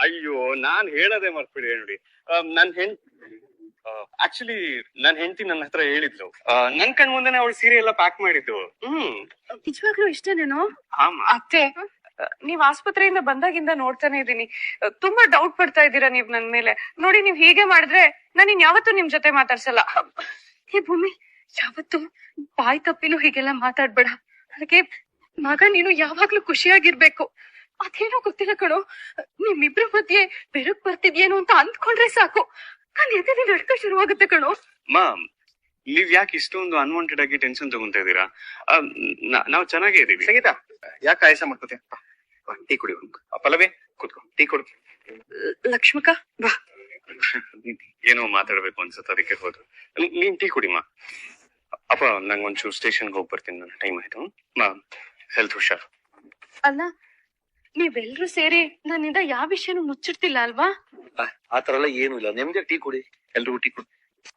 ಅಯ್ಯೋ ನಾನ್ ಹೇಳೋದೇ ಮರ್ತ್ಬಿಡಿ ನೋಡಿ. ನನ್ ಆಕ್ಚುಲಿ ನನ್ ಹೆಂಡತಿ ನನ್ನ ಹತ್ರ ಹೇಳಿದ್ಲು, ನನ್ ಕಣ್ ಮುಂದೆನೆ ಅವಳು ಸೀರೆ ಎಲ್ಲ ಪ್ಯಾಕ್ ಮಾಡಿದ್ದು. ನಿಜವಾಗ್ಲೂ ಇಷ್ಟನೇನೋ? ಅತ್ತೆ, ನೀವ್ ಆಸ್ಪತ್ರೆಯಿಂದ ಬಂದಾಗಿಂದ ನೋಡ್ತಾನೆ ಇದೀನಿ, ತುಂಬಾ ಡೌಟ್ ಪಡ್ತಾ ಇದ್ದೀರಾ ನೀವ್ ನನ್ ಮೇಲೆ. ನೋಡಿ, ನೀವ್ ಹೀಗೆ ಮಾಡಿದ್ರೆ ನಾನು ಇನ್ಯಾವತ್ತೂ ನಿಮ್ ಜೊತೆ ಮಾತಾಡ್ಸಲ್ಲ. ಹೇ ಭೂಮಿ, ಯಾವತ್ತು ಬಾಯ್ ತಪ್ಪಿನೂ ಹೀಗೆಲ್ಲ ಮಾತಾಡ್ಬೇಡ. ಹಾಗೆ ಮಗ ನೀನು ಯಾವಾಗ್ಲೂ ಖುಷಿಯಾಗಿರ್ಬೇಕು. ಅದೇನೋ ಗೊತ್ತಿಲ್ಲ ಕಣೋ, ನಿಮ್ಮಿಬ್ರ ಮಧ್ಯೆ ಬೆರಕ್ ಬರ್ತಿದ್ಯೇನೋ ಅಂತ ಅಂದ್ಕೊಂಡ್ರೆ ಸಾಕು, ನಾನ್ ಎದೆ ನಡ್ಕ ಶುರುವಾಗುತ್ತೆ ಕಣೋ. ಮಾಮ್, ನೀವ್ ಯಾಕೆ ಇಷ್ಟೊಂದು ಅನ್ವಾಂಟೆಡ್ ಆಗಿ ಟೆನ್ಷನ್ ತಗೊಂತಾ ಇದೀರಾ? ನಾವ್ ಚೆನ್ನಾಗೇ ಇದೀವಿ. ಸಂಗೀತ, ಯಾಕೆ ಆಯಾಸ ಮಾಡ್ಕೋತೀಯ? ಟೀ ಕುಡಿ. ಪಲ್ಲವಿ ಕೂತ್ಕೊ, ಟೀ ಕೊಡು. ಲಕ್ಷ್ಮಕ್ಕ ಬಾ. ಏನೋ ಮಾತಾಡ್ಬೇಕು ಅನ್ಸುತ್ತೆ, ಅದಕ್ಕೆ ಹೋದ್ರು. ನೀನ್ ಟೀ ಕುಡಿಮಾ. ಅಪ್ಪ, ನಂಗೊಂಚೂರು ಸ್ಟೇಷನ್ಗೆ ಹೋಗಿ ಬರ್ತೀನಿ, ನನ್ನ ಟೈಮ್ ಆಯ್ತು. ಮಾ, ಹೆಲ್ತ್ ಹುಷಾರ್. ಅಲ್ಲ, ನೀವೆಲ್ರೂ ಸೇರಿ ನನ್ನಿಂದ ಯಾವ ವಿಷಯನೂ ಮುಚ್ಚಿಡ್ತಿಲ್ಲ ಅಲ್ವಾ? ಆತರ ಎಲ್ಲ ಏನು ಇಲ್ಲ, ನೆಮ್ಮದಿ ಟೀ ಕುಡಿ, ಎಲ್ರಿಗೂ ಟೀ ಕುಡಿ.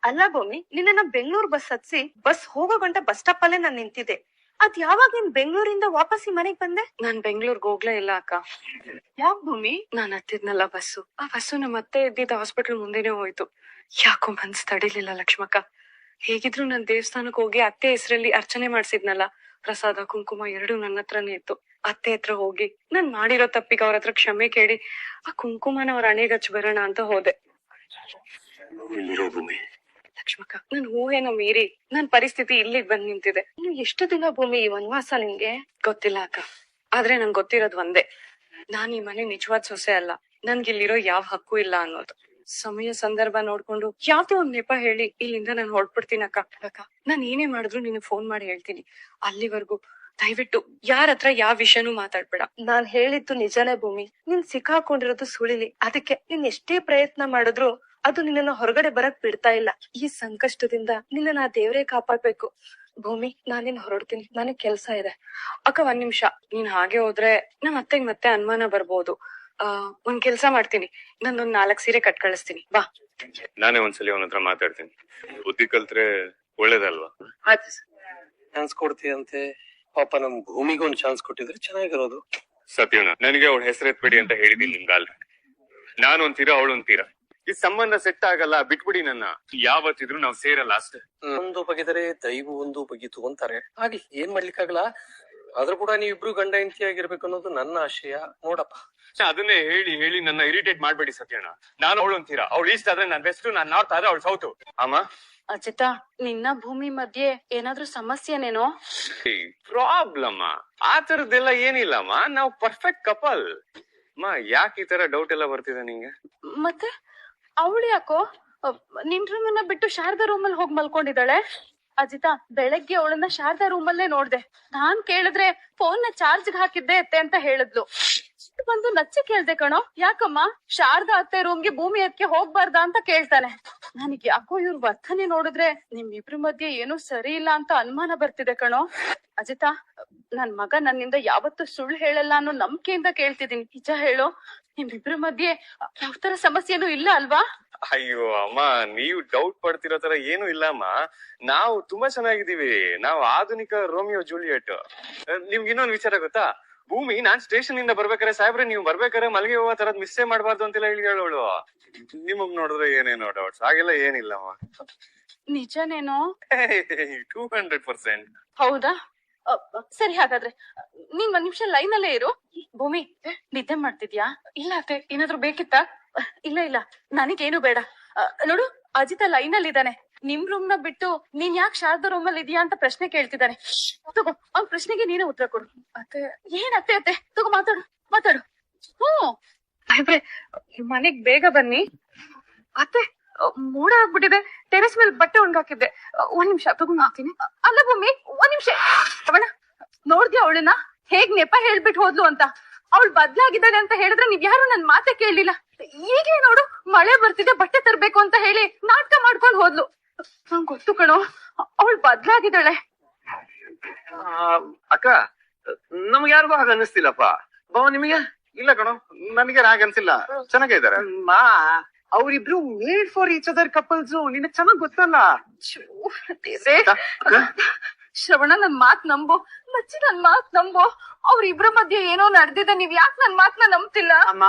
ಅಲ್ಲ ಭೂಮಿ, ನಿನ್ನ ಬೆಂಗಳೂರು ಬಸ್ ಹತ್ಸಿ ಬಸ್ ಹೋಗೋ ಗಂಟ ಬಸ್ ಸ್ಟಾಪ್ ಅಲ್ಲೇ ನಾನ್ ನಿಂತಿದ್ದೆ. ಅದ್ ಯಾವಾಗ ನೀನ್ ಬೆಂಗಳೂರಿಂದ ವಾಪಸ್ ಈ ಮನೆಗ್ ಬಂದೆ? ನಾನ್ ಬೆಂಗಳೂರ್ಗೆ ಹೋಗ್ಲೇ ಇಲ್ಲ ಅಕ್ಕ. ಯಾಕ್ ಭೂಮಿ? ನಾನ್ ಹತ್ತಿದ್ನಲ್ಲ ಬಸ್ಸು, ಆ ಬಸ್ಸು ನಮ್ಮ ಅತ್ತೆ ಇದ್ದಿದ್ದ ಹಾಸ್ಪಿಟಲ್ ಮುಂದೆನೆ ಹೋಯ್ತು. ಯಾಕೋ ಮನ್ಸ್ ತಡಿಲಿಲ್ಲ ಲಕ್ಷ್ಮಕ್ಕ. ಹೇಗಿದ್ರು ನಾನ್ ದೇವಸ್ಥಾನಕ್ ಹೋಗಿ ಅತ್ತೆ ಹೆಸರಲ್ಲಿ ಅರ್ಚನೆ ಮಾಡ್ಸಿದ್ನಲ್ಲ, ಪ್ರಸಾದ ಕುಂಕುಮ ಎರಡೂ ನನ್ನ ಹತ್ರನೇ ಇತ್ತು. ಅತ್ತೆ ಹತ್ರ ಹೋಗಿ ನಾನ್ ಮಾಡಿರೋ ತಪ್ಪಿಗೆ ಅವ್ರ ಹತ್ರ ಕ್ಷಮೆ ಕೇಳಿ ಆ ಕುಂಕುಮನ ಅವ್ರ ಹಣೆಗೆ ಹಚ್ಚಿ ಬರೋಣ ಅಂತ ಹೋದೆ. ಲಕ್ಷ್ಮಕ್ಕ, ನನ್ ಊಹೆನ ಮೀರಿ ನನ್ ಪರಿಸ್ಥಿತಿ ಇಲ್ಲಿಗ್ ಬಂದ್ ನಿಂತಿದೆ. ಇನ್ನು ಎಷ್ಟು ದಿನ ಭೂಮಿ ಈ ವನವಾಸ ನಿನ್ಗೆ? ಗೊತ್ತಿಲ್ಲ ಅಕ್ಕ, ಆದ್ರೆ ನಂಗೆ ಗೊತ್ತಿರೋದ್ ಒಂದೇ, ನಾನ್ ಈ ಮನೆ ನಿಜವಾದ ಸೊಸೆ ಅಲ್ಲ, ನನ್ಗಿಲ್ಲಿರೋ ಯಾವ ಹಕ್ಕು ಇಲ್ಲ ಅನ್ನೋದು. ಸಮಯ ಸಂದರ್ಭ ನೋಡ್ಕೊಂಡು ಯಾವ್ದೋ ಒಂದ್ ನೆಪ ಹೇಳಿ ಇಲ್ಲಿಂದ ನಾನು ಹೊರಡ್ಬಿಡ್ತೀನಿ ಅಕ್ಕ. ಅಕ್ಕ, ನಾನ್ ಏನೇ ಮಾಡಿದ್ರು ನೀನು ಫೋನ್ ಮಾಡಿ ಹೇಳ್ತೀನಿ. ಅಲ್ಲಿವರೆಗೂ ದಯವಿಟ್ಟು ಯಾರ ಹತ್ರ ಯಾವ ವಿಷಯನೂ ಮಾತಾಡ್ಬೇಡ. ನಾನ್ ಹೇಳಿದ್ದು ನಿಜಾನೇ ಭೂಮಿ, ನೀನ್ ಸಿಕ್ಕಾಕೊಂಡಿರೋದು ಸುಳಿಲಿ. ಅದಕ್ಕೆ ನೀನ್ ಎಷ್ಟೇ ಪ್ರಯತ್ನ ಮಾಡಿದ್ರು ಅದು ನಿನ್ನ ಹೊರಗಡೆ ಬರಕ್ ಬಿಡ್ತಾ ಇಲ್ಲ. ಈ ಸಂಕಷ್ಟದಿಂದ ನಿನ್ನ ದೇವರೇ ಕಾಪಾಡ್ಬೇಕು. ಭೂಮಿ, ನಾನಿನ್ ಹೊರಡ್ತೀನಿ, ನನಗ್ ಕೆಲ್ಸ ಇದೆ. ಅಕ್ಕ, ಒಂದ್ ನಿಮಿಷ, ನೀನ್ ಹಾಗೆ ಹೋದ್ರೆ ನಮ್ ಅತ್ತೆಗ್ ಮತ್ತೆ ಅನುಮಾನ ಬರ್ಬೋದು. ಒಂದ್ ಕೆಲ್ಸ ಮಾಡ್ತೀನಿ, ನಂದೊಂದ್ 4 ಸೀರೆ ಕಟ್ ಕಳಿಸ್ತೀನಿ, ಬಾ. ನಾನೇ ಒಂದ್ಸಲಿ ಅವನ ಹತ್ರ ಮಾತಾಡ್ತೀನಿ, ಬುದ್ಧಿ ಕಲ್ತ್ರೆ ಒಳ್ಳೇದಲ್ವಾ? ಆಯ್ತು, ಚಾನ್ಸ್ ಕೊಡ್ತೀಯಂತೆ. ಪಾಪ ನಮ್ ಭೂಮಿಗೆ ಒಂದ್ ಚಾನ್ಸ್ ಕೊಟ್ಟಿದ್ರೆ ಚೆನ್ನಾಗಿರೋದು. ಸತ್ಯನ, ನನಗೆ ಅವಳ ಹೆಸರೆತ್ಬೇಡಿ ಅಂತ ಹೇಳಿದೀನಿ ನಿಮ್ಗೆ ಆಲ್ರೆಡಿ. ನಾನು ಒಂತೀರಾ, ಅವಳು ಒಂತೀರಾ. ಈ ಸಂಬಂಧ ಸೆಟ್ ಆಗಲ್ಲ, ಬಿಟ್ಬಿಡಿ ನನ್ನ. ಯಾವತ್ತಿದ್ರು ನಾವ್ ಸೇರಲ್ಲ ಅಷ್ಟೇ. ಒಂದು ಬಗೆದರೆ ದೈವ ಒಂದು ಬಗೀತು ಅಂತಾರೆ. ಹಾಗೆ ಏನ್ ಮಾಡ್ಲಿಕ್ಕಾಗಲ್ಲ. ಆದ್ರೂ ಕೂಡ ನೀವಿಬ್ರು ಗಂಡ ಹೆಂಡತಿ ಆಗಿರ್ಬೇಕು ಅನ್ನೋದು ನನ್ನ ಆಶಯ. ನೋಡಪ್ಪ, ಅದನ್ನೇ ಹೇಳಿ ಹೇಳಿ ನನ್ನ ಇರಿಟೇಟ್ ಮಾಡ್ಬೇಡಿ ಸತ್ಯಣ್ಣ. ನಾನು ಅವಳು ಅಂತೀರಾ, ಅವಳು ಈಸ್ಟ್ ಆದ್ರೆ ನಾನ್ ವೆಸ್ಟ್, ನಾನ್ ನಾರ್ತ್ ಆದ್ರೆ ಅವಳು ಸೌತ್. ಅಮ್ಮ, ಅಜಿತಾ, ನಿನ್ನ ಭೂಮಿ ಮಧ್ಯೆ ಏನಾದ್ರೂ ಸಮಸ್ಯೆನೇನೋ? ಪ್ರಾಬ್ಲಮ್ ಆ ತರದ್ದೆಲ್ಲ ಏನಿಲ್ಲಮ್ಮ, ನಾವು ಪರ್ಫೆಕ್ಟ್ ಕಪಲ್. ಅಮ್ಮ, ಯಾಕೆ ಈ ತರ ಡೌಟ್ ಎಲ್ಲ ಬರ್ತಿದೆ ನಿಂಗೆ? ಮತ್ತೆ ಅವಳು ಯಾಕೋ ನಿನ್ ರೂಮನ್ನ ಬಿಟ್ಟು ಶಾರದಾ ರೂಮಲ್ಲಿ ಹೋಗಿ ಮಲ್ಕೊಂಡಿದ್ದಾಳೆ? ಅಜಿತಾ, ಬೆಳಗ್ಗೆ ಅವಳನ್ನ ಶಾರದಾ ರೂಮಲ್ಲೇ ನೋಡ್ದೆ. ನಾನ್ ಕೇಳಿದ್ರೆ ಫೋನ್ ನ ಚಾರ್ಜ್ ಹಾಕಿದ್ದೆ ಅತ್ತೆ ಅಂತ ಹೇಳಿದ್ಲು. ಬಂದು ನಚ್ಚಿ ಕೇಳ್ದೆ ಕಣೋ, ಯಾಕಮ್ಮ ಶಾರದಾ ಅತ್ತೆ ರೂಮ್ಗೆ ಭೂಮಿ ಅದಕ್ಕೆ ಹೋಗ್ಬಾರ್ದಾ ಅಂತ ಕೇಳ್ತಾನೆ. ನನಗ್ ಯಾಕೋ ಇವ್ರ ವರ್ತನೆ ನೋಡಿದ್ರೆ ನಿಮ್ಮಿಬ್ರ ಮಧ್ಯೆ ಏನೂ ಸರಿ ಇಲ್ಲ ಅಂತ ಅನುಮಾನ ಬರ್ತಿದೆ ಕಣೋ. ಅಜಿತಾ, ನನ್ ಮಗ ನನ್ನಿಂದ ಯಾವತ್ತೂ ಸುಳ್ಳು ಹೇಳಲ್ಲ ಅನ್ನೋ ನಂಬಿಕೆಯಿಂದ ಕೇಳ್ತಿದೀನಿ. ನಿಜ ಹೇಳೋ, ನಿಮ್ಮಿಬ್ರ ಮಧ್ಯೆ ಯಾವ ತರ ಸಮಸ್ಯೆನೂ ಇಲ್ಲ ಅಲ್ವಾ? ಅಯ್ಯೋ ಅಮ್ಮ, ನೀವು ಡೌಟ್ ಪಡ್ತಿರೋ ತರ ಏನು ಇಲ್ಲಮ್ಮ. ನಾವು ತುಂಬಾ ಚೆನ್ನಾಗಿದ್ದೀವಿ. ನಾವು ಆಧುನಿಕ ರೋಮಿಯೋ ಜೂಲಿಯಟ್. ನಿಮ್ಗೆ ಇನ್ನೊಂದು ವಿಚಾರ ಗೊತ್ತಾ? ಭೂಮಿ, ನಾನ್ ಸ್ಟೇಷನ್ ಇಂದ ಬರ್ಬೇಕಾರೆ ಸಾಹೇಬ್ರೆ ನೀವು ಬರ್ಬೇಕಾರೆ ಮಲಗಿ ಹೋಗೋ ತರದ್ ಮಿಸ್ಸೇ ಮಾಡ್ಬಾರ್ದು ಅಂತೆಲ್ಲ ಹೇಳೋಳು. ನಿಮಗ್ ನೋಡಿದ್ರೆ ಏನೇನೋ ಡೌಟ್ಸ್, ಹಾಗೆಲ್ಲ ಏನಿಲ್ಲಮ್ಮ. ನಿಜನೇನೋ? 200%. ಹೌದಾ? ಸರಿ, ಹಾಗಾದ್ರೆ ನೀನ್ ಒಂದ್ ನಿಮಿಷ ಲೈನ್ ಅಲ್ಲೇ ಇರು. ಭೂಮಿ, ನಿದ್ದೆ ಮಾಡ್ತಿದ್ಯಾ? ಇಲ್ಲ ಅತ್ತೆ, ಏನಾದ್ರು ಬೇಕಿತ್ತಾ? ಇಲ್ಲ ಇಲ್ಲ, ನನಗೇನು ಬೇಡ. ನೋಡು, ಅಜಿತ ಲೈನ್ ಅಲ್ಲಿ ಇದ್ದಾನೆ. ನಿಮ್ ರೂಮ್ ನ ಬಿಟ್ಟು ನೀನ್ ಯಾಕೆ ಶಾರದಾ ರೂಮ್ ಅಲ್ಲಿ ಇದೀಯಾ ಅಂತ ಪ್ರಶ್ನೆ ಕೇಳ್ತಿದ್ದಾನೆ. ತಗೋ, ಅವ್ನ ಪ್ರಶ್ನೆಗೆ ನೀನೇ ಉತ್ತರ ಕೊಡು. ಅತ್ತೆ, ಏನ್ ಅತ್ತೆ ಅತ್ತೆ, ತಗೋ ಮಾತಾಡು ಮಾತಾಡು. ಸಾಹೇಬ್ರೆ, ಮನೆಗ್ ಬೇಗ ಬನ್ನಿ. ಅತ್ತೆ, ಮೋಡ ಆಗ್ಬಿಟ್ಟಿದೆ, ಟೆರೆಸ್ ಮೇಲೆ ಬಟ್ಟೆ ಒಣಗಾಕಿದ್ದೆ. ಒಂದ್ ನಿಮಿಷ ತಗೊಂಡ್ ಹಾಕ್ತೀನಿ. ಅಲ್ಲ ಭೂಮಿ, ಒಂದ್ ನಿಮಿಷ. ಅವಣ ನೋಡ್ದ್ಯಾ ಅವಳನ್ನ ಹೇಗ್ ನೆಪ ಹೇಳ್ಬಿಟ್ಟು ಹೋದ್ಲು ಅಂತ? ಅವಳು ಬದ್ಲಾಗಿದ್ದಾಳೆ ಅಂತ ಹೇಳಿದ್ರೆ ನೀವ್ ಯಾರು ನನ್ ಮಾತೆ ಕೇಳಲಿಲ್ಲ. ಈಗೇ ನೋಡು, ಮಳೆ ಬರ್ತಿದೆ, ಬಟ್ಟೆ ತರ್ಬೇಕು ಅಂತ ಹೇಳಿ ನಾಟಕ ಮಾಡ್ಕೊಂಡ್ ಹೋದ್ಲು. ನಂಗ್ ಗೊತ್ತು ಕಣೋ, ಅವಳು ಬದ್ಲಾಗಿದ್ದಾಳೆ. ಅಕ್ಕ, ನಮ್ಗೆ ಯಾರಿಗೂ ಹಾಗ ಅನ್ನಿಸ್ತಿಲ್ಲಪ್ಪ. ಬಾವ, ನಿಮಗೆ? ಇಲ್ಲ ಕಣೋ, ನನಗೆ ಹಾಗೆ ಅನ್ಸಿಲ್ಲ. ಚೆನ್ನಾಗೇ ಇದಾರೆ. ಅವರಿಬ್ರು made for each other couples. ನಿನಗೆ ಚೆನ್ನಾಗ್ ಗೊತ್ತಲ್ಲ. ಶ್ರವಣ ನನ್ ಮಾತ್ ನಂಬೋ, ಮಚ್ಚಿ ನನ್ ಮಾತ್ ನಂಬೋ. ಅವ್ರಿಬ್ರ ಮಧ್ಯೆ ಏನೋ ನಡೆದಿದೆ, ನೀವ್ ಯಾಕೆ ನನ್ ಮಾತ್ನ ನಂಬ್ತಿಲ್ಲ?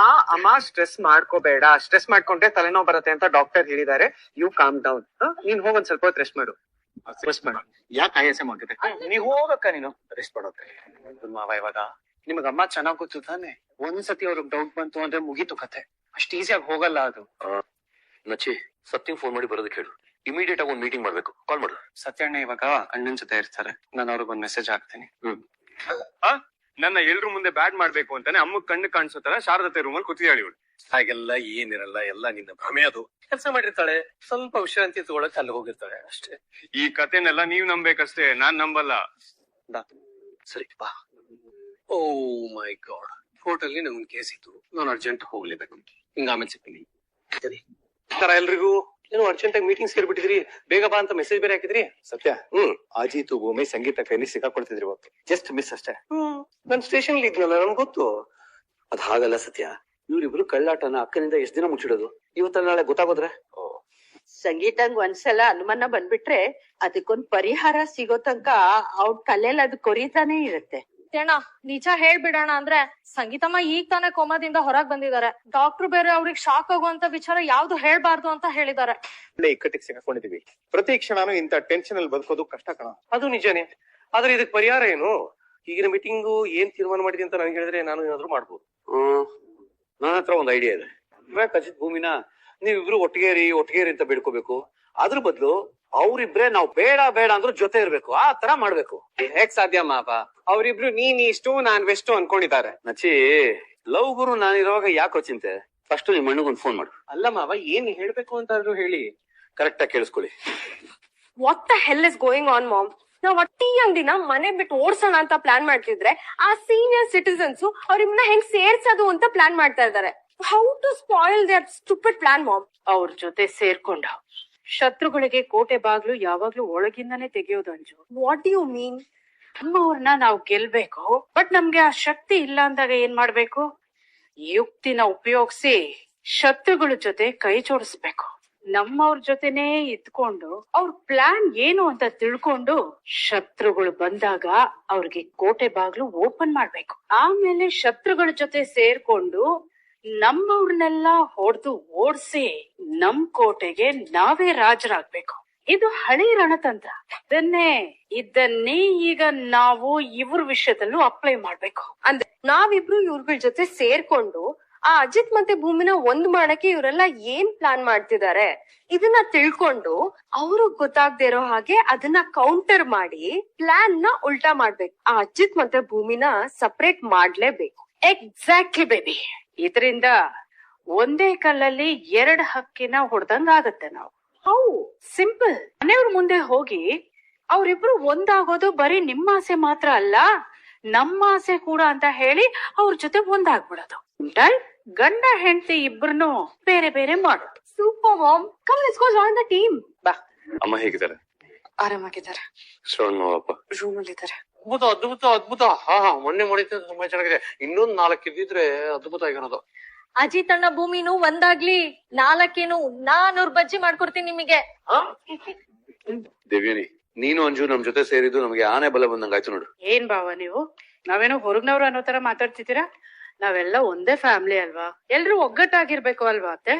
ಅಮ್ಮ ಸ್ಟ್ರೆಸ್ ಮಾಡ್ಕೋಬೇಡ. ಸ್ಟ್ರೆಸ್ ಮಾಡ್ಕೊಂಡ್ರೆ ತಲೆನೋವು ಬರುತ್ತೆ ಅಂತ ಡಾಕ್ಟರ್ ಹೇಳಿದ್ದಾರೆ. You calm down. ನೀನ್ ಹೋಗ್ ಒಂದ್ ಸ್ವಲ್ಪ ಹೊತ್ತು ರೆಸ್ಟ್ ಮಾಡು. ರೆಸ್ಟ್ ಮಾಡು. ಯಾಕೆ ಆಯಾಸ ಆಗಿದೆ? ನೀವ್ ಹೋಗಕ್ಕ, ನೀನು ರೆಸ್ಟ್ ಮಾಡೋಕೆ. ಮಾವ ಇವಾಗ ನಿಮಗ್ ಅಮ್ಮ ಚೆನ್ನಾಗ್ ಗೊತ್ತು ತಾನೆ. ಒಂದ್ಸತಿ ಅವ್ರಿಗೆ ಡೌಟ್ ಬಂತು ಅಂದ್ರೆ ಮುಗೀತು ಕತೆ. ಅಷ್ಟ್ ಈಸಿಯಾಗಿ ಹೋಗಲ್ಲ ಅದು. ನಚ್ಚಿ ಸತ್ಯಂಗ್ ಫೋನ್ ಮಾಡಿ ಬರೋದಕ್ಕೆ ಹೇಳು. ಇಮಿಡಿಯೇಟ್ ಆಗಿ ಒಂದು ಮೀಟಿಂಗ್ ಮಾಡ್ಬೇಕು. ಕಾಲ್ ಮಾಡು. ಸತ್ಯಣ್ಣ ಇವಾಗ ಅಣ್ಣನ್ ಜೊತೆ ಇರ್ತಾರೆ. ನಾನು ಅವ್ರಿಗೊಂದ್ ಮೆಸೇಜ್ ಹಾಕ್ತೀನಿ. ನನ್ನ ಎಲ್ರು ಮುಂದೆ ಬ್ಯಾಡ್ ಮಾಡ್ಬೇಕು ಅಂತಾನೆ ಅಮ್ಮ ಕಣ್ಣು ಕಾಣಿಸೋ ತರ ಶಾರದತೆ ರೂಮಲ್ಲಿ ಕೂತಿದ್ದಾಳೆ ಇವಳು. ಹಾಗೆಲ್ಲ ಏನಿರಲ್ಲ, ಎಲ್ಲ ನಿನ್ನ ಭ್ರಮೆ. ಅದು ಕೆಲಸ ಮಾಡಿರ್ತಾಳೆ, ಸ್ವಲ್ಪ ವಿಶ್ರಾಂತಿ ತಗೊಳಕ್ ಅಲ್ಲಿ ಹೋಗಿರ್ತಾಳೆ ಅಷ್ಟೇ. ಈ ಕತೆನೆಲ್ಲ ನೀವ್ ನಂಬೇಕಷ್ಟೇ, ನಾನ್ ನಂಬಲ್ಲ. ಸರಿ ಬಾ. ಓ ಮೈ ಗಾಡ್, ಕೋರ್ಟ್ ಅಲ್ಲಿ ನಂಗೊಂದು ಕೇಸ್ ಇತ್ತು, ನಾನು ಅರ್ಜೆಂಟ್ ಹೋಗ್ಲೇಬೇಕು. ಹಿಂಗ ಆಮೇಲೆ ಸಿಗ್ತೀನಿ. ಸರಿ ತರ ಎಲ್ರಿಗೂ ಏನೋ ಅರ್ಜೆಂಟ್ ಆಗಿ ಮೀಟಿಂಗ್ ಸೇರ್ಬಿಟ್ಟಿದ್ರಿ, ಬೇಗ ಬಾ ಅಂತ ಮೆಸೇಜ್ ಬೇರೆ ಹಾಕಿದ್ರಿ. ಸತ್ಯ, ಅಜಿತ್ ಭೂಮಿ ಸಂಗೀತ ಕೈಲಿ ಸಿಕ್ಕಾಕೊಳ್ತಿದ್ರಿ ಇವತ್ತು. ಜಸ್ಟ್ ಮಿಸ್ ಅಷ್ಟೇ. ನನ್ ಸ್ಟೇಷನ್ ಇದ್ನಲ್ಲ, ನನ್ಗೆ ಗೊತ್ತು. ಅದ್ ಹಾಗಲ್ಲ ಸತ್ಯ, ಇವ್ರಿಬ್ರು ಕಳ್ಳಾಟನ ಅಕ್ಕನಿಂದ ಎಷ್ಟ್ ದಿನ ಮುಚ್ಚಿಡೋದು? ಇವತ್ತಲ್ಲ ನಾಳೆ ಗೊತ್ತಾಗೋದ್ರೆ? ಸಂಗೀತಂಗ್ ಒಂದ್ಸಲ ಅನುಮಾನ ಬಂದ್ಬಿಟ್ರೆ ಅದಕ್ಕೊಂದ್ ಪರಿಹಾರ ಸಿಗೋ ತನಕ ಅವ್ರ ತಲೆಯಲ್ಲಿ ಅದು ಕೊರಿತಾನೆ ಇರುತ್ತೆ. ಅಣ್ಣ ನಿಜ ಹೇಳ್ಬಿಡೋಣ ಅಂದ್ರೆ ಸಂಗೀತಮ್ಮ ಈಗ ತಾನೇ ಕೋಮಾದಿಂದ ಹೊರಗ್ ಬಂದಿದ್ದಾರೆ. ಡಾಕ್ಟರ್ ಬೇರೆ ಅವ್ರಿಗೆ ಶಾಕ್ ಆಗುವಂತ ವಿಚಾರ ಯಾವ್ದು ಹೇಳ್ಬಾರ್ದು ಅಂತ ಹೇಳಿದ್ದಾರೆ. ಇಕ್ಕಟ್ಟಿಗೆ ಸಿಕ್ಕಾಕೊಂಡಿದೀವಿ. ಪ್ರತಿ ಕ್ಷಣನೂ ಇಂತ ಟೆನ್ಷನ್ ಅಲ್ಲಿ ಬದುಕೋದು ಕಷ್ಟ ಕಣ. ಅದು ನಿಜಾನೇ, ಆದ್ರೆ ಇದಕ್ ಪರಿಹಾರ ಏನು? ಈಗಿನ ಮೀಟಿಂಗು ಏನ್ ತೀರ್ಮಾನ ಮಾಡಿದೆ ಅಂತ ನನಗೆ ಹೇಳಿದ್ರೆ ನಾನು ಏನಾದ್ರು ಮಾಡ್ಬೋದು. ನನ್ನ ಹತ್ರ ಒಂದು ಐಡಿಯಾ ಇದೆ. ಇವಾಗ ಅಜಿತ್ ಭೂಮಿನ ನೀವಿಬ್ರು ಒಟ್ಟಿಗೇರಿ ಅಂತ ಬೇಡ್ಕೋಬೇಕು. ಅದ್ರ ಬದಲು ಅವ್ರಿಬ್ರೆ ನಾವು ಬೇಡ ಬೇಡ ಅಂದ್ರೂ ಜೊತೆ ಇರ್ಬೇಕು, ಆ ತರ ಮಾಡ್ಬೇಕು. ಹೇಗ್ ಸಾಧ್ಯ ಮಾವ? ಅವ್ರಿಬ್ರು ನೀನ್ ಇಷ್ಟು ನಾನ್ ವೆಷ್ಟು ಅನ್ಕೊಂಡಿದ್ದಾರೆ. ನಚ್ಚಿ, ಲವ್ ಗುರು ನಾನಿರುವಾಗ ಯಾಕೋ ಚಿಂತೆ? ಫಸ್ಟ್ ನಿಮ್ ಅಣ್ಣಗೊಂದು ಫೋನ್ ಮಾಡು. ಅಲ್ಲ ಮಾವ, ಏನ್ ಹೇಳ್ಬೇಕು ಅಂತಾದ್ರೂ ಹೇಳಿ. ಕರೆಕ್ಟ್ ಆಗಿ ಕೇಳಿಸ್ಕೊಳ್ಳಿ. What the hell is going on mom? ನಾವ್ ಟೀ ಅಂಗಡಿನ ಮನೆ ಬಿಟ್ಟು ಓಡ್ಸೋಣ ಅಂತ ಪ್ಲಾನ್ ಮಾಡ್ತಿದ್ರೆ ಆ ಸೀನಿಯರ್ ಸಿಟಿಸನ್ಸ್ ಅವ್ರಿಮ್ನ ಹೆಂಗ್ ಸೇರ್ಸೋದು ಅಂತ ಪ್ಲಾನ್ ಮಾಡ್ತಾ ಇದಾರೆ. How to spoil their stupid plan mom? ಅವ್ರ ಜೊತೆ ಸೇರ್ಕೊಂಡ ಶತ್ರುಗಳಿಗೆ ಕೋಟೆ ಬಾಗ್ಲು ಯಾವಾಗ್ಲೂ ಒಳಗಿಂದಾನೇ ತೆಗೆಯೋದು Anju. What do you mean? ನಮ್ಮವ್ರನ್ನ ನಾವು ಗೆಲ್ಬೇಕು, ಬಟ್ ನಮ್ಗೆ ಆ ಶಕ್ತಿ ಇಲ್ಲ ಅಂದಾಗ ಏನ್ ಮಾಡ್ಬೇಕು? ಯುಕ್ತಿನ ಉಪಯೋಗಿಸಿ ಶತ್ರುಗಳ ಜೊತೆ ಕೈ ಜೋಡಿಸ್ಬೇಕು. ನಮ್ಮವ್ರ ಜೊತೆನೇ ಇದ್ಕೊಂಡು ಅವ್ರ ಪ್ಲಾನ್ ಏನು ಅಂತ ತಿಳ್ಕೊಂಡು ಶತ್ರುಗಳು ಬಂದಾಗ ಅವ್ರಿಗೆ ಕೋಟೆ ಬಾಗ್ಲು ಓಪನ್ ಮಾಡ್ಬೇಕು. ಆಮೇಲೆ ಶತ್ರುಗಳ ಜೊತೆ ಸೇರ್ಕೊಂಡು ನಮ್ಮವ್ರನ್ನೆಲ್ಲ ಹೊಡೆದು ಓಡಿಸಿ ನಮ್ ಕೋಟೆಗೆ ನಾವೇ ರಾಜರಾಗ್ಬೇಕು. ಇದು ಹಳಿ ರಣತಂತ್ರ. ಇದನ್ನೇ ಈಗ ನಾವು ಇವ್ರ ವಿಷಯದಲ್ಲೂ ಅಪ್ಲೈ ಮಾಡ್ಬೇಕು. ಅಂದ್ರೆ ನಾವಿಬ್ರು ಇವ್ರಗಳ ಜೊತೆ ಸೇರ್ಕೊಂಡು ಆ ಅಜಿತ್ ಮತ್ತೆ ಭೂಮಿನ ಒಂದ್ ಮಾಡಕ್ಕೆ ಇವರೆಲ್ಲ ಏನ್ ಪ್ಲಾನ್ ಮಾಡ್ತಿದ್ದಾರೆ ಇದನ್ನ ತಿಳ್ಕೊಂಡು ಅವ್ರಿಗೆ ಗೊತ್ತಾಗ್ದೇ ಇರೋ ಹಾಗೆ ಅದನ್ನ ಕೌಂಟರ್ ಮಾಡಿ ಪ್ಲಾನ್ ನ ಉಲ್ಟಾ ಮಾಡ್ಬೇಕು. ಆ ಅಜಿತ್ ಮತ್ತೆ ಭೂಮಿನ ಸಪರೇಟ್ ಮಾಡ್ಲೇಬೇಕು. Exactly baby. ಇದರಿಂದ ಒಂದೇ ಕಲ್ಲಲ್ಲಿ 2 ಹಕ್ಕಿನ ಹೊಡೆದಂಗ ಆಗತ್ತೆ. ನಾವು ಹೌ ಸಿಂಪಲ್. ಮನೆಯವ್ರ ಮುಂದೆ ಹೋಗಿ ಅವ್ರಿಬ್ರು ಒಂದಾಗೋದು ಬರೀ ನಿಮ್ಮ ಆಸೆ ಮಾತ್ರ ಅಲ್ಲ, ನಮ್ಮ ಆಸೆ ಕೂಡ ಅಂತ ಹೇಳಿ ಅವ್ರ ಜೊತೆ ಒಂದಾಗ್ಬಿಡೋದು. ಗಂಡ ಹೆಂಡತಿ ಇಬ್ರನ್ನು ಬೇರೆ ಬೇರೆ ಮಾಡೋದು. Super mom, come let's go join the team. ಬಾ. ಅಮ್ಮ ಹೇಗಿದ್ದಾರೆ? ಆರಾಮಾಗಿದ್ದಾರೆ, ಶ್ರವಣ್ ಮಾವಪ್ಪ ರೂಮ್ ಅಲ್ಲಿ ಇದ್ದಾರೆ. ಅದ್ಭುತ ಅದ್ಭುತ ಅದ್ಭುತ. ಹಾ ಮೊನ್ನೆ ಮಾಡಿದ್ದು ತುಂಬಾ ಚೆನ್ನಾಗಿದೆ. ಇನ್ನೊಂದ್ 4 ಇದ್ದಿದ್ರೆ ಅದ್ಭುತ ಆಗಿರೋದು. ಅಜಿತ್ ಅಣ್ಣ ಭೂಮಿನೂ ಒಂದಾಗ್ಲಿ. 4 400 ಬಜ್ಜಿ ಮಾಡ್ಕೊಡ್ತೀನಿ ನಿಮಗೆ. ದೇವ್ಯಾನಿ, ನೀನು ಅಂಜು ನಮ್ ಜೊತೆ ಸೇರಿದ್ದು ನಮಗೆ ಆನೆ ಬಲ ಬಂದಂಗಾಯ್ತು ನೋಡು. ಏನ್ ಭಾವ ನೀವು? ನಾವೇನೋ ಹೊರಗ್ನವ್ರು ಅನ್ನೋ ತರ ಮಾತಾಡ್ತಿದ್ದೀರಾ? ನಾವೆಲ್ಲ ಒಂದೇ ಫ್ಯಾಮಿಲಿ ಅಲ್ವಾ? ಎಲ್ರು ಒಗ್ಗಟ್ಟಾಗಿರ್ಬೇಕು ಅಲ್ವಾ ಅತ್ತೆ?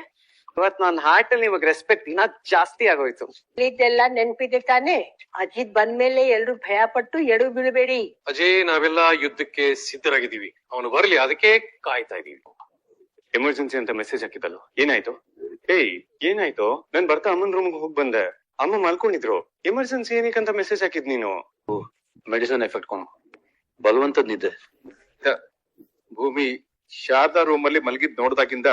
ಇವತ್ ನನ್ ಹಾರ್ಟ್ ಅಲ್ಲಿ ನಿಮಗ್ ರೆಸ್ಪೆಕ್ಟ್ ಇನ್ನ ಜಾಸ್ತಿ ಆಗೋಯ್ತು. ಇದೆಲ್ಲ ನೆನ್ಪಿದೆ ತಾನೆ? ಅಜಿತ್ ಬಂದ್ಮೇಲೆ ಎಲ್ರು ಭಯ ಪಟ್ಟು ಎಡು ಬೀಳ್ಬೇಡಿ. ಅಜಯ್, ನಾವೆಲ್ಲ ಯುದ್ಧಕ್ಕೆ ಸಿದ್ಧರಾಗಿದ್ದೀವಿ. ಅವನು ಬರ್ಲಿ, ಅದಕ್ಕೆ ಕಾಯ್ತಾ ಇದೀವಿ. ಎಮರ್ಜೆನ್ಸಿ ಅಂತ ಮೆಸೇಜ್ ಹಾಕಿದ್ದಲ್ಲ, ಏನಾಯ್ತು? ಏನಾಯ್ತು? ನಾನ್ ಬರ್ತಾ ಅಮ್ಮನ್ ರೂಮ್ಗೆ ಹೋಗ್ ಬಂದೆ. ಅಮ್ಮ ಮಲ್ಕೊಂಡಿದ್ರು. ಎಮರ್ಜೆನ್ಸಿ ಏನಕ್ಕಂತ ಮೆಸೇಜ್ ಹಾಕಿದ್ ನೀನು? ಮೆಡಿಸನ್ ಎಫೆಕ್ಟ್ ಕೊಂಡು ಬಲವಂತದ್ ನಿದ್ದೆ. ಭೂಮಿ ಶಾರದಾ ರೂಮ್ ಅಲ್ಲಿ ಮಲಗಿದ್ ನೋಡ್ದಾಗಿಂದ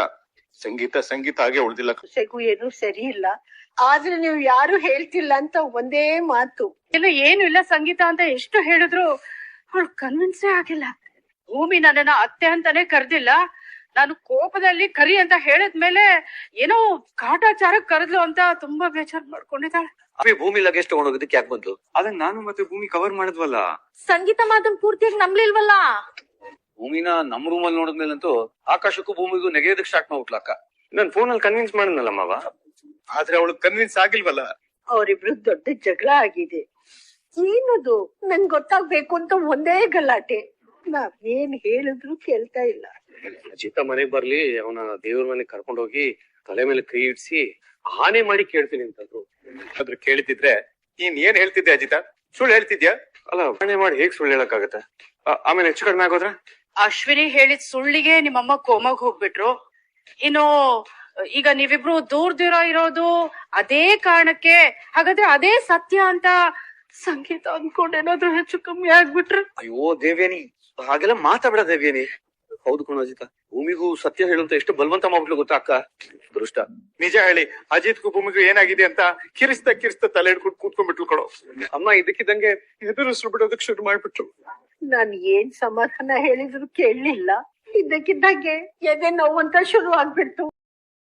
ಸಂಗೀತ ಹಾಗೆ ಉಳ್ದಿಲ್ಲ. ಸೆಗು ಏನು ಸರಿ ಇಲ್ಲ, ಆದ್ರೆ ನೀವು ಯಾರು ಹೇಳ್ತಿಲ್ಲ ಅಂತ ಒಂದೇ ಮಾತು. ಇಲ್ಲ ಏನು ಇಲ್ಲ ಸಂಗೀತ ಅಂತ ಎಷ್ಟು ಹೇಳಿದ್ರು ಅವಳು ಕನ್ವಿನ್ಸೇ ಆಗಿಲ್ಲ. ಭೂಮಿ ನನ್ನನ್ನ ಅತ್ತೆ ಅಂತಾನೆ ಕರ್ದಿಲ್ಲ. ನಾನು ಕೋಪದಲ್ಲಿ ಕರಿ ಅಂತ ಹೇಳಿದ್ಮೇಲೆ ಏನೋ ಕಾಟಾಚಾರಕ್ ಕರೆದ್ಲು ಅಂತ ತುಂಬಾ ಬೇಜಾರ್ ಮಾಡ್ಕೊಂಡಿದ್ದಾಳೆ. ಭೂಮಿ ಲಗೇಜ್ ತಗೊಂಡೋಗಿದ್ದಕ್ಕೆ ಯಾಕೆ ಬಂತು? ಅದನ್ನ ನಾನು ಮತ್ತೆ ಭೂಮಿ ಕವರ್ ಮಾಡಿದ್ವಲ್ಲ. ಸಂಗೀತ ಮಾತನ್ ಪೂರ್ತಿಯಾಗಿ ನಂಬ್ಲಿಲ್ವಲ್ಲ. ಭೂಮಿನ ನಮ್ ರೂಮಲ್ಲಿ ನೋಡಿದ್ಮೇಲಂತೂ ಆಕಾಶಕ್ಕೂ ಭೂಮಿಗೂ ನೆಗೆಯೋದಕ್ಕೆ ಸ್ಟಾರ್ಟ್ ಮಾಡ್ಬಿಟ್ಲಕ್ಕ. ನನ್ ಫೋನ್ ಅಲ್ಲಿ ಕನ್ವಿನ್ಸ್ ಮಾಡನಲ್ಲ ಮಾವ. ಆದ್ರೆ ಅವಳು ಕನ್ವಿನ್ಸ್ ಆಗಿಲ್ವಲ್ಲ. ಅವರಿಬ್ರು ದೊಡ್ಡ ಜಗಳ ಆಗಿದೆ. ಏನದು ನಂಗ್ ಗೊತ್ತಾಗ್ಬೇಕು ಅಂತ ಒಂದೇ ಗಲಾಟೆ. ನಾವೇನ್ ಹೇಳಿದ್ರು ಕೇಳ್ತಾ ಇಲ್ಲ. ಅಜಿತ ಮನೆಗ್ ಬರ್ಲಿ, ಅವನ ದೇವ್ರ ಮನೆಗ್ ಕರ್ಕೊಂಡ್ ಹೋಗಿ ತಲೆ ಮೇಲೆ ಕೈ ಇಡ್ಸಿ ಆನೆ ಮಾಡಿ ಕೇಳ್ತೀನಿ ಅಂತಂದ್ರು. ಅದ್ರ ಕೇಳಿದ್ರೆ ನೀನ್ ಏನ್ ಹೇಳ್ತಿದ್ದೆ ಅಜಿತ? ಸುಳ್ಳು ಹೇಳ್ತಿದ್ಯಾ? ಅಲ್ಲ, ಆಣೆ ಮಾಡಿ ಹೇಗ್ ಸುಳ್ಳು ಹೇಳಕ್ಕಾಗತ್ತೆ? ಆಮೇಲೆ ಹೆಚ್ಚು ಕಡಿಮೆ ಆಗೋದ್ರ? ಅಶ್ವಿನಿ ಹೇಳಿದ ಸುಳ್ಳಿಗೆ ನಿಮ್ಮಮ್ಮ ಕೋಮಾಗ್ ಹೋಗ್ಬಿಟ್ರು. ಇನ್ನು ಈಗ ನೀವಿಬ್ರು ದೂರ ಇರೋದು ಅದೇ ಕಾರಣಕ್ಕೆ, ಹಾಗಾದ್ರೆ ಅದೇ ಸತ್ಯ ಅಂತ ಸಂಗೀತ ಅನ್ಕೊಂಡೇನಾದ್ರೂ ಹೆಚ್ಚು ಕಮ್ಮಿ ಆಗ್ಬಿಟ್ರೆ? ಅಯ್ಯೋ ದೇವ್ಯಾನಿ, ಹಾಗೆಲ್ಲ ಮಾತಾಡ ದೇವ್ಯಾನಿ. ಹೌದು ಕಣ ಅಜಿತ, ಭೂಮಿಗೂ ಸತ್ಯ ಹೇಳುವಂತ ಎಷ್ಟು ಬಲವಂತ ಮಾಡ್ಬಿಟ್ಲು ಗೊತ್ತಾ ಅಕ್ಕ. ದುರುಷ್ಟ. ನಿಜ ಹೇಳಿ, ಅಜಿತ್ಗೂ ಭೂಮಿಗೂ ಏನಾಗಿದೆ ಅಂತ ಕಿರಿಸ್ತಾ ತಲೆ ಹಿಡ್ಕೊಂಡು ಕೂತ್ಕೊಂಡ್ಬಿಟ್ಲು ಕೊಡೋ. ಅಮ್ಮ ಇದಕ್ಕಿದ್ದಂಗೆ ಎದುರಿಸ್ರು ಬಿಡೋದಕ್ಕೆ ಶುರು ಮಾಡ್ಬಿಟ್ರು. ನಾನ್ ಏನ್ ಸಮಾಧಾನ ಹೇಳಿದ್ರು ಕೇಳಲಿಲ್ಲ. ಇದ್ದಕ್ಕಿದ್ದಾಗೆ ಎದೆ ನೋವಂತ ಶುರು ಆಗ್ಬಿಡ್ತು.